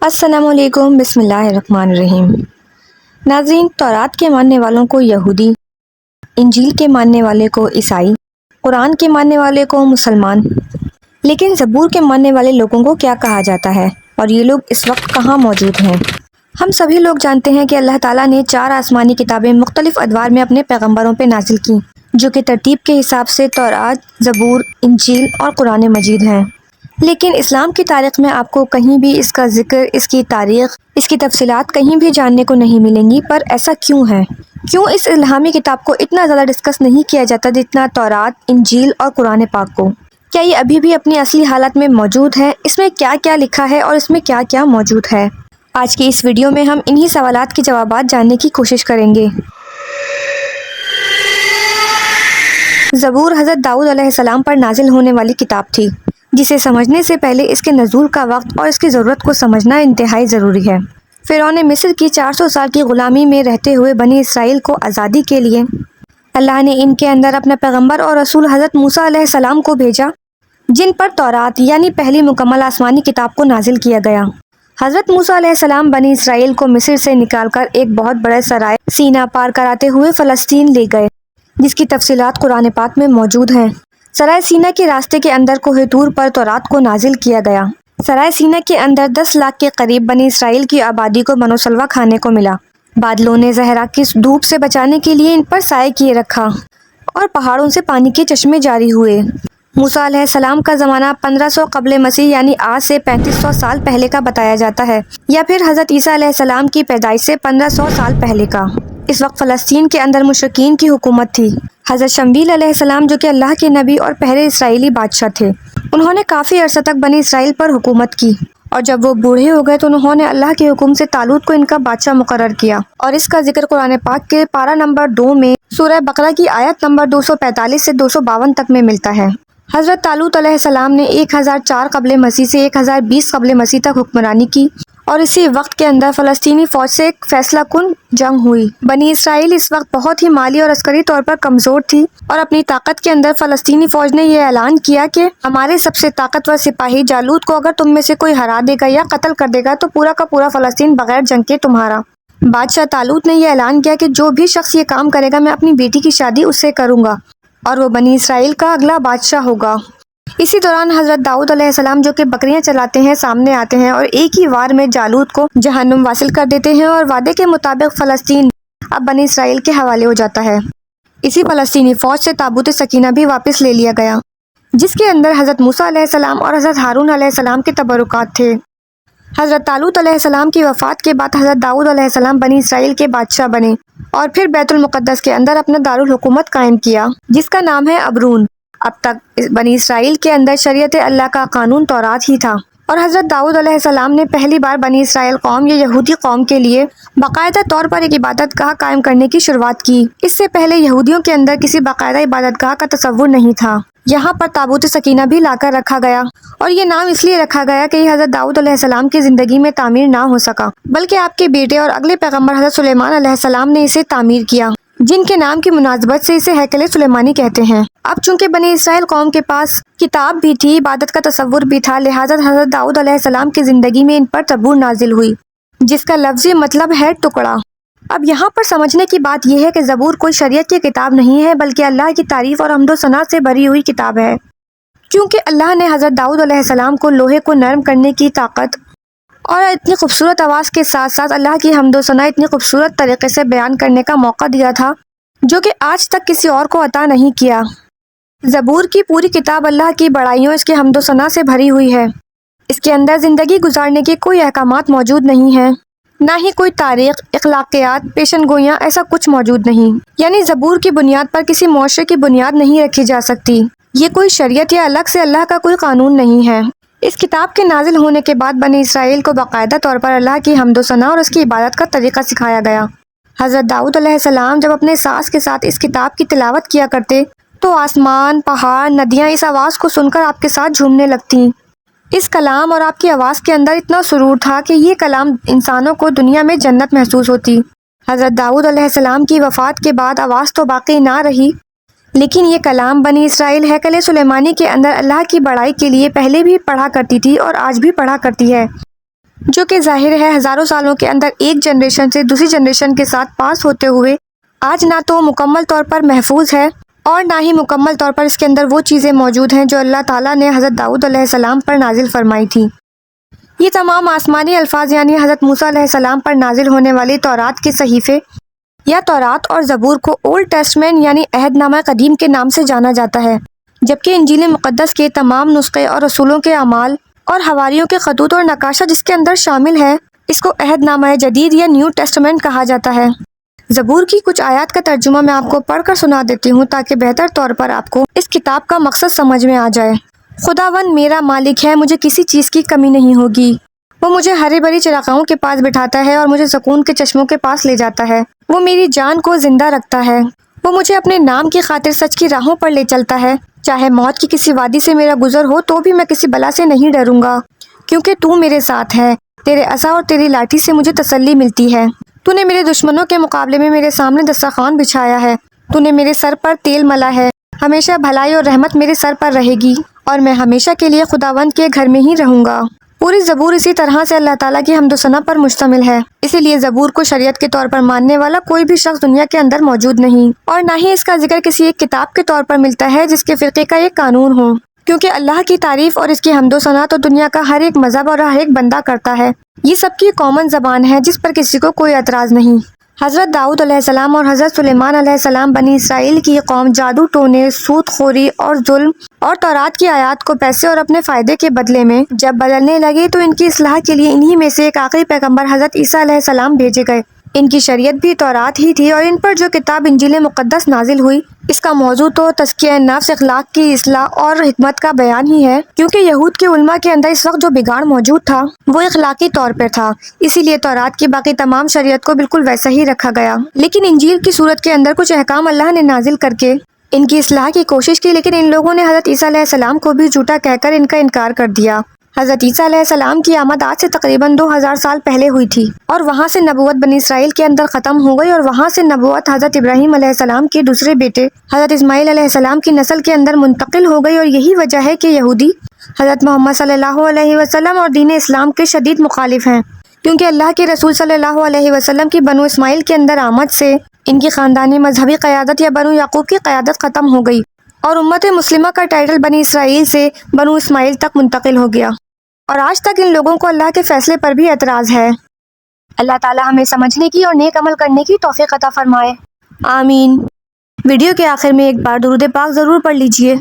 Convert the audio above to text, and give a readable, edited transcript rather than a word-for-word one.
السلام علیکم، بسم اللہ الرحمن الرحیم۔ ناظرین، تورات کے ماننے والوں کو یہودی، انجیل کے ماننے والے کو عیسائی، قرآن کے ماننے والے کو مسلمان، لیکن زبور کے ماننے والے لوگوں کو کیا کہا جاتا ہے اور یہ لوگ اس وقت کہاں موجود ہیں؟ ہم سبھی لوگ جانتے ہیں کہ اللہ تعالیٰ نے 4 آسمانی کتابیں مختلف ادوار میں اپنے پیغمبروں پہ نازل کی، جو کہ ترتیب کے حساب سے تورات، زبور، انجیل اور قرآن مجید ہیں۔ لیکن اسلام کی تاریخ میں آپ کو کہیں بھی اس کا ذکر، اس کی تاریخ، اس کی تفصیلات کہیں بھی جاننے کو نہیں ملیں گی۔ پر ایسا کیوں ہے؟ کیوں اس الہامی کتاب کو اتنا زیادہ ڈسکس نہیں کیا جاتا جتنا تورات، انجیل اور قرآن پاک کو؟ کیا یہ ابھی بھی اپنی اصلی حالت میں موجود ہے؟ اس میں کیا کیا لکھا ہے اور اس میں کیا کیا موجود ہے؟ آج کی اس ویڈیو میں ہم انہی سوالات کے جوابات جاننے کی کوشش کریں گے۔ زبور حضرت داؤد علیہ السلام پر نازل ہونے والی کتاب تھی، جسے سمجھنے سے پہلے اس کے نزول کا وقت اور اس کی ضرورت کو سمجھنا انتہائی ضروری ہے۔ فرعون مصر کی 400 سال کی غلامی میں رہتے ہوئے بنی اسرائیل کو آزادی کے لیے اللہ نے ان کے اندر اپنا پیغمبر اور رسول حضرت موسیٰ علیہ السلام کو بھیجا، جن پر تورات یعنی پہلی مکمل آسمانی کتاب کو نازل کیا گیا۔ حضرت موسیٰ علیہ السلام بنی اسرائیل کو مصر سے نکال کر ایک بہت بڑے سرائے سینا پار کراتے ہوئے فلسطین لے گئے، جس کی تفصیلات قرآن پاک میں موجود ہیں۔ سرائے سینا کے راستے کے اندر کوہ طور پر تورات کو نازل کیا گیا۔ سرائے سینا کے اندر 10 لاکھ کے قریب بنی اسرائیل کی آبادی کو بنو سلوہ کھانے کو ملا۔ بادلوں نے زہرا کی دھوپ سے بچانے کے لیے ان پر سائے کیے رکھا اور پہاڑوں سے پانی کے چشمے جاری ہوئے۔ موسیٰ علیہ السلام کا زمانہ 1500 قبل مسیح یعنی آج سے 3500 سال پہلے کا بتایا جاتا ہے، یا پھر حضرت عیسیٰ علیہ السلام کی پیدائش سے 1500 سال پہلے کا۔ اس وقت فلسطین کے اندر مشرکین کی حکومت تھی۔ حضرت شمویل علیہ السلام، جو کہ اللہ کے نبی اور پہلے اسرائیلی بادشاہ تھے، انہوں نے کافی عرصہ تک بنی اسرائیل پر حکومت کی، اور جب وہ بوڑھے ہو گئے تو انہوں نے اللہ کے حکم سے طالوت کو ان کا بادشاہ مقرر کیا، اور اس کا ذکر قرآن پاک کے پارہ نمبر 2 میں سورہ بقرہ کی آیت نمبر 245 سے 252 تک میں ملتا ہے۔ حضرت طالوت علیہ السلام نے 1004 قبل مسیح سے 1020 قبل مسیح تک حکمرانی کی، اور اسی وقت کے اندر فلسطینی فوج سے ایک فیصلہ کن جنگ ہوئی۔ بنی اسرائیل اس وقت بہت ہی مالی اور عسکری طور پر کمزور تھی، اور اپنی طاقت کے اندر فلسطینی فوج نے یہ اعلان کیا کہ ہمارے سب سے طاقتور سپاہی جالوت کو اگر تم میں سے کوئی ہرا دے گا یا قتل کر دے گا تو پورا کا پورا فلسطین بغیر جنگ کے تمہارا۔ بادشاہ طالوت نے یہ اعلان کیا کہ جو بھی شخص یہ کام کرے گا میں اپنی بیٹی کی شادی اس سے کروں گا، اور وہ بنی اسرائیل کا اگلا بادشاہ ہوگا۔ اسی دوران حضرت داؤد علیہ السلام، جو کہ بکریاں چلاتے ہیں، سامنے آتے ہیں اور ایک ہی وار میں جالوت کو جہنم واصل کر دیتے ہیں، اور وعدے کے مطابق فلسطین اب بنی اسرائیل کے حوالے ہو جاتا ہے۔ اسی فلسطینی فوج سے تابوت سکینہ بھی واپس لے لیا گیا، جس کے اندر حضرت موسیٰ علیہ السلام اور حضرت ہارون علیہ السلام کے تبرکات تھے۔ حضرت طالوت علیہ السلام کی وفات کے بعد حضرت داؤد علیہ السلام بنی اسرائیل کے بادشاہ بنے، اور پھر بیت المقدس کے اندر اپنا دارالحکومت قائم کیا، جس کا نام ہے ابرون۔ اب تک بنی اسرائیل کے اندر شریعت اللہ کا قانون تورات ہی تھا، اور حضرت داؤد علیہ السلام نے پہلی بار بنی اسرائیل قوم یا یہودی قوم کے لیے باقاعدہ طور پر ایک عبادت گاہ قائم کرنے کی شروعات کی۔ اس سے پہلے یہودیوں کے اندر کسی باقاعدہ عبادت گاہ کا تصور نہیں تھا۔ یہاں پر تابوت سکینہ بھی لا کر رکھا گیا، اور یہ نام اس لیے رکھا گیا کہ یہ حضرت داؤد علیہ السلام کی زندگی میں تعمیر نہ ہو سکا، بلکہ آپ کے بیٹے اور اگلے پیغمبر حضرت سلیمان علیہ السلام نے اسے تعمیر کیا، جن کے نام کی مناسبت سے اسے ہیکل سلیمانی کہتے ہیں۔ اب چونکہ بنی اسرائیل قوم کے پاس کتاب بھی تھی، عبادت کا تصور بھی تھا، لہٰذا حضرت داؤد علیہ السلام کی زندگی میں ان پر زبور نازل ہوئی، جس کا لفظی مطلب ہے ٹکڑا۔ اب یہاں پر سمجھنے کی بات یہ ہے کہ زبور کوئی شریعت کی کتاب نہیں ہے، بلکہ اللہ کی تعریف اور حمد و ثنا سے بھری ہوئی کتاب ہے، کیونکہ اللہ نے حضرت داؤد علیہ السلام کو لوہے کو نرم کرنے کی طاقت اور اتنی خوبصورت آواز کے ساتھ ساتھ اللہ کی حمد و ثنا اتنی خوبصورت طریقے سے بیان کرنے کا موقع دیا تھا، جو کہ آج تک کسی اور کو عطا نہیں کیا۔ زبور کی پوری کتاب اللہ کی بڑائیوں، اس کے حمد و ثنا سے بھری ہوئی ہے۔ اس کے اندر زندگی گزارنے کے کوئی احکامات موجود نہیں ہیں، نہ ہی کوئی تاریخ، اخلاقیات، پیشن گوئیاں، ایسا کچھ موجود نہیں۔ یعنی زبور کی بنیاد پر کسی معاشرے کی بنیاد نہیں رکھی جا سکتی۔ یہ کوئی شریعت یا الگ سے اللہ کا کوئی قانون نہیں ہے۔ اس کتاب کے نازل ہونے کے بعد بنی اسرائیل کو باقاعدہ طور پر اللہ کی حمد و ثنا اور اس کی عبادت کا طریقہ سکھایا گیا۔ حضرت داؤد علیہ السلام جب اپنے ساز کے ساتھ اس کتاب کی تلاوت کیا کرتے تو آسمان، پہاڑ، ندیاں اس آواز کو سن کر آپ کے ساتھ جھومنے لگتیں۔ اس کلام اور آپ کی آواز کے اندر اتنا سرور تھا کہ یہ کلام انسانوں کو دنیا میں جنت محسوس ہوتی۔ حضرت داؤد علیہ السلام کی وفات کے بعد آواز تو باقی نہ رہی، لیکن یہ کلام بنی اسرائیل ہیکل سلیمانی کے اندر اللہ کی بڑائی کے لیے پہلے بھی پڑھا کرتی تھی اور آج بھی پڑھا کرتی ہے۔ جو کہ ظاہر ہے ہزاروں سالوں کے اندر ایک جنریشن سے دوسری جنریشن کے ساتھ پاس ہوتے ہوئے آج نہ تو مکمل طور پر محفوظ ہے اور نہ ہی مکمل طور پر اس کے اندر وہ چیزیں موجود ہیں جو اللہ تعالیٰ نے حضرت داؤد علیہ السلام پر نازل فرمائی تھی۔ یہ تمام آسمانی الفاظ یعنی حضرت موسیٰ علیہ السلام پر نازل ہونے والی تورات کے صحیفے یا تورات اور زبور کو اولڈ ٹیسٹمنٹ یعنی عہد نامہ قدیم کے نام سے جانا جاتا ہے، جبکہ انجیل مقدس کے تمام نسخے اور رسولوں کے اعمال اور حواریوں کے خطوط اور نقاشہ جس کے اندر شامل ہے اس کو عہد نامہ جدید یا نیو ٹیسٹمنٹ کہا جاتا ہے۔ زبور کی کچھ آیات کا ترجمہ میں آپ کو پڑھ کر سنا دیتی ہوں تاکہ بہتر طور پر آپ کو اس کتاب کا مقصد سمجھ میں آ جائے۔ خداوند میرا مالک ہے، مجھے کسی چیز کی کمی نہیں ہوگی۔ وہ مجھے ہری بھری چراگاہوں کے پاس بٹھاتا ہے اور مجھے سکون کے چشموں کے پاس لے جاتا ہے۔ وہ میری جان کو زندہ رکھتا ہے۔ وہ مجھے اپنے نام کی خاطر سچ کی راہوں پر لے چلتا ہے۔ چاہے موت کی کسی وادی سے میرا گزر ہو تو بھی میں کسی بلا سے نہیں ڈروں گا، کیونکہ تو میرے ساتھ ہے۔ تیرے عصا اور تیری لاٹھی سے مجھے تسلی ملتی ہے۔ تو نے میرے دشمنوں کے مقابلے میں میرے سامنے دسترخوان بچھایا ہے۔ تو نے میرے سر پر تیل ملا ہے۔ ہمیشہ بھلائی اور رحمت میرے سر پر رہے گی اور میں ہمیشہ کے لیے خداوند کے گھر میں ہی رہوں گا۔ پوری زبور اسی طرح سے اللہ تعالیٰ کی حمد و ثنا پر مشتمل ہے، اسی لیے زبور کو شریعت کے طور پر ماننے والا کوئی بھی شخص دنیا کے اندر موجود نہیں، اور نہ ہی اس کا ذکر کسی ایک کتاب کے طور پر ملتا ہے جس کے فرقے کا ایک قانون ہو، کیونکہ اللہ کی تعریف اور اس کی حمد و ثنا تو دنیا کا ہر ایک مذہب اور ہر ایک بندہ کرتا ہے۔ یہ سب کی کامن زبان ہے جس پر کسی کو کوئی اعتراض نہیں۔ حضرت داؤد علیہ السلام اور حضرت سلیمان علیہ السلام بنی اسرائیل کی قوم جادو ٹونے، سود خوری اور ظلم اور تورات کی آیات کو پیسے اور اپنے فائدے کے بدلے میں جب بدلنے لگے تو ان کی اصلاح کے لیے انہی میں سے ایک آخری پیغمبر حضرت عیسیٰ علیہ السلام بھیجے گئے۔ ان کی شریعت بھی تورات ہی تھی اور ان پر جو کتاب انجیل مقدس نازل ہوئی اس کا موضوع تو تزکیہ نفس، اخلاق کی اصلاح اور حکمت کا بیان ہی ہے، کیونکہ یہود کے علماء کے اندر اس وقت جو بگاڑ موجود تھا وہ اخلاقی طور پر تھا، اسی لیے تورات کی باقی تمام شریعت کو بالکل ویسا ہی رکھا گیا، لیکن انجیل کی صورت کے اندر کچھ احکام اللہ نے نازل کر کے ان کی اصلاح کی کوشش کی، لیکن ان لوگوں نے حضرت عیسیٰ علیہ السلام کو بھی جھوٹا کہہ کر ان کا انکار کر دیا۔ حضرت عیسیٰ علیہ السلام کی آمد آج سے تقریباً 2000 سال پہلے ہوئی تھی، اور وہاں سے نبوت بنی اسرائیل کے اندر ختم ہو گئی، اور وہاں سے نبوت حضرت ابراہیم علیہ السلام کے دوسرے بیٹے حضرت اسماعیل علیہ السلام کی نسل کے اندر منتقل ہو گئی، اور یہی وجہ ہے کہ یہودی حضرت محمد صلی اللہ علیہ وسلم اور دین اسلام کے شدید مخالف ہیں، کیونکہ اللہ کے رسول صلی اللہ علیہ وسلم کی بنو اسماعیل کے اندر آمد سے ان کی خاندانی مذہبی قیادت یا بنو یعقوب کی قیادت ختم ہو گئی، اور امت مسلمہ کا ٹائٹل بنی اسرائیل سے بنو اسماعیل تک منتقل ہو گیا، اور آج تک ان لوگوں کو اللہ کے فیصلے پر بھی اعتراض ہے۔ اللہ تعالیٰ ہمیں سمجھنے کی اور نیک عمل کرنے کی توفیق عطا فرمائے، آمین۔ ویڈیو کے آخر میں ایک بار درود پاک ضرور پڑھ لیجئے۔